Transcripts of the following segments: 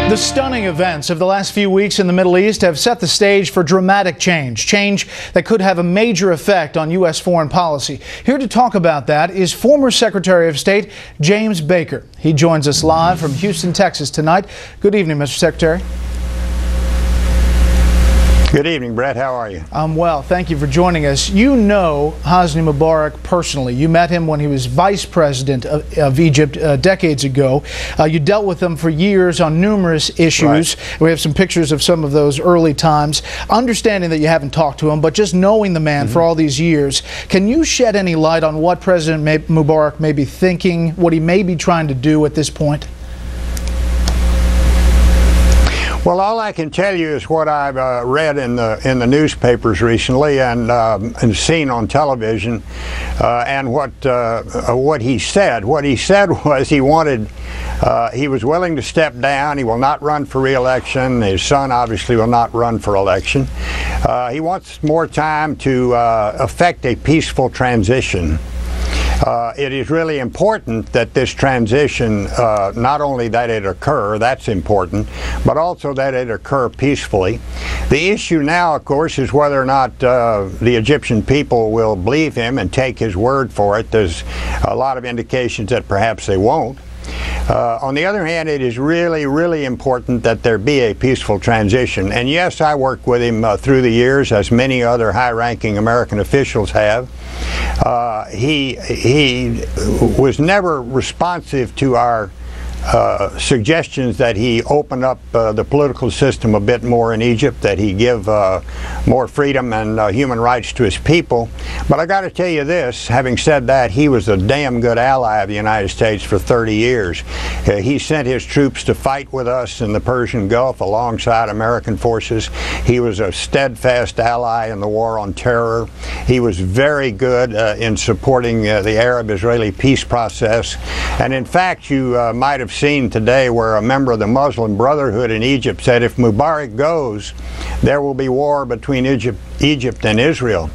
The stunning events of the last few weeks in the Middle East have set the stage for dramatic change that could have a major effect on U.S. foreign policy. Here to talk about that is former Secretary of State James Baker. He joins us live from Houston, Texas tonight. Good evening, Mr. Secretary. Good evening, Brett. How are you? I'm well. Thank you for joining us. You know Hosni Mubarak personally. You met him when he was vice president of Egypt decades ago. You dealt with him for years on numerous issues. Right. We have some pictures of some of those early times. Understanding that you haven't talked to him, but just knowing the man for all these years, can you shed any light on what President Mubarak may be thinking, what he may be trying to do at this point? Well, all I can tell you is what I've read in the newspapers recently and seen on television, and what he said. What he said was he was willing to step down. He will not run for re-election. His son obviously will not run for election. He wants more time to effect a peaceful transition. It is really important that this transition, not only that it occur, that's important, but also that it occur peacefully. The issue now, of course, is whether or not the Egyptian people will believe him and take his word for it. There's a lot of indications that perhaps they won't. On the other hand, it is really, really important that there be a peaceful transition. And yes, I worked with him through the years, as many other high-ranking American officials have. He was never responsive to our suggestions that he open up the political system a bit more in Egypt, that he give more freedom and human rights to his people. But I got to tell you this, having said that, he was a damn good ally of the United States for 30 years. He sent his troops to fight with us in the Persian Gulf alongside American forces. He was a steadfast ally in the war on terror. He was very good in supporting the Arab-Israeli peace process. And in fact, you might have seen today where a member of the Muslim Brotherhood in Egypt said if Mubarak goes, there will be war between Egypt and Israel.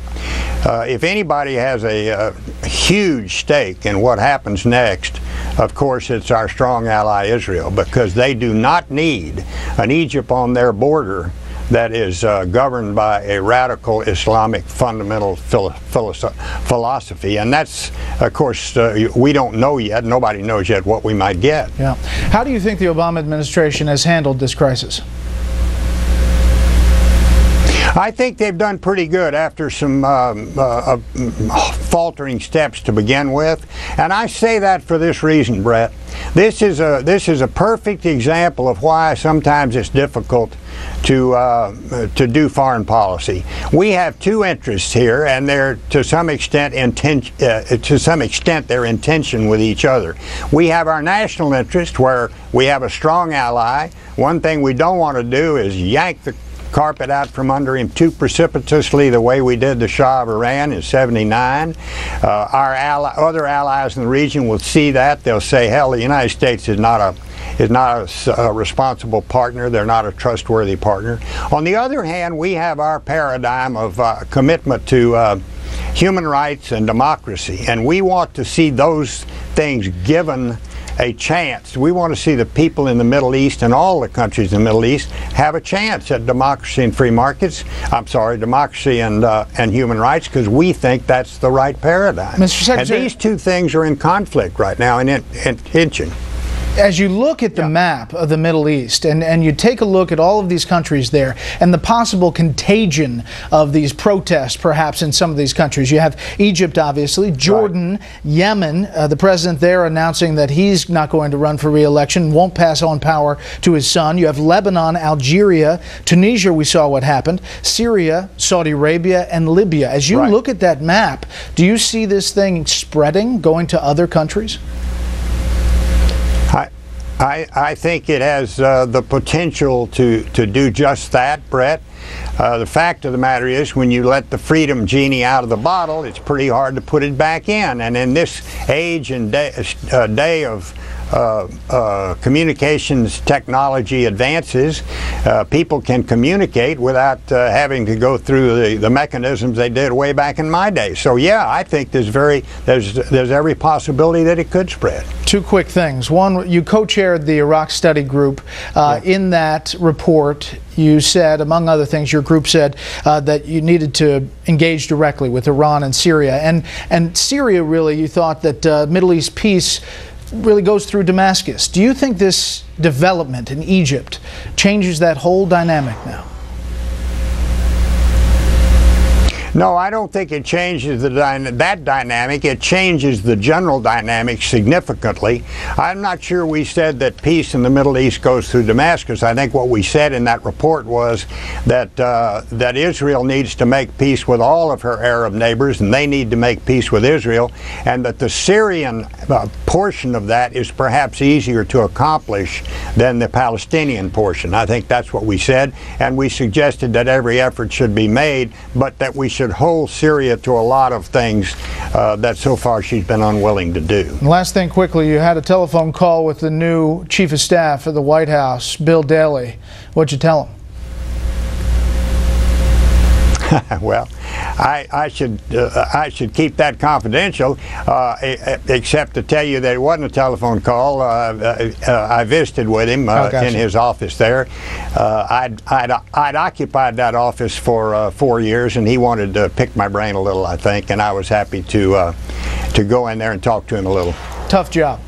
If anybody has a huge stake in what happens next, of course it's our strong ally Israel, because they do not need an Egypt on their border that is governed by a radical Islamic fundamental philosophy. And that's, of course, we don't know yet, nobody knows yet what we might get. Yeah. How do you think the Obama administration has handled this crisis? I think they've done pretty good after some faltering steps to begin with, and I say that for this reason, Brett. This is a perfect example of why sometimes it's difficult to do foreign policy. We have two interests here, and they're to some extent they're in tension with each other. We have our national interest, where we have a strong ally. One thing we don't want to do is yank the carpet out from under him too precipitously, the way we did the Shah of Iran in '79. Our other allies in the region will see that. They'll say, hell, the United States is not a responsible partner. They're not a trustworthy partner. On the other hand, we have our paradigm of commitment to human rights and democracy, and we want to see those things given a chance. We want to see the people in the Middle East and all the countries in the Middle East have a chance at democracy and free markets. I'm sorry, democracy and human rights, because we think that's the right paradigm. Mr. Secretary, and these two things are in conflict right now and in tension. As you look at the map of the Middle East and you take a look at all of these countries there and the possible contagion of these protests perhaps in some of these countries, you have Egypt obviously, Jordan, right. Yemen, the president there announcing that he's not going to run for re-election, won't pass on power to his son. You have Lebanon, Algeria, Tunisia, we saw what happened, Syria, Saudi Arabia, and Libya. As you look at that map, do you see this thing spreading, going to other countries? I think it has the potential to do just that, Brett. The fact of the matter is, when you let the freedom genie out of the bottle, it's pretty hard to put it back in. And in this age and day of communications technology advances, people can communicate without having to go through the mechanisms they did way back in my day. So yeah, I think there's every possibility that it could spread. Two quick things. One, you co-chaired the Iraq Study Group. In that report, you said, among other things, your group said that you needed to engage directly with Iran and Syria. And Syria, really, you thought that Middle East peace really goes through Damascus. Do you think this development in Egypt changes that whole dynamic now? No, I don't think it changes that dynamic. It changes the general dynamic significantly. I'm not sure we said that peace in the Middle East goes through Damascus. I think what we said in that report was that that Israel needs to make peace with all of her Arab neighbors, and they need to make peace with Israel, and that the Syrian portion of that is perhaps easier to accomplish than the Palestinian portion. I think that's what we said, and we suggested that every effort should be made, but that we should hold Syria to a lot of things that so far she's been unwilling to do. And last thing quickly, you had a telephone call with the new Chief of Staff of the White House, Bill Daley. What'd you tell him? Well, I should keep that confidential, except to tell you that it wasn't a telephone call. I visited with him in his office there. I'd occupied that office for 4 years, and he wanted to pick my brain a little, I think, and I was happy to go in there and talk to him a little. Tough job.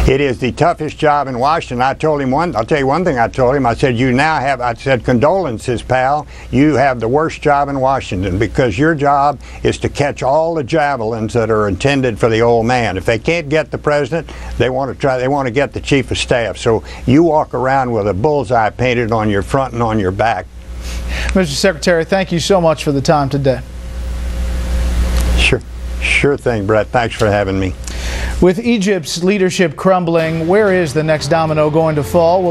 It is the toughest job in Washington. I'll tell you one thing I told him. I said, you now have, I said, condolences, pal. You have the worst job in Washington, because your job is to catch all the javelins that are intended for the old man. If they can't get the president, they want to get the chief of staff. So you walk around with a bullseye painted on your front and on your back. Mr. Secretary, thank you so much for the time today. Sure thing, Brett. Thanks for having me. With Egypt's leadership crumbling, where is the next domino going to fall?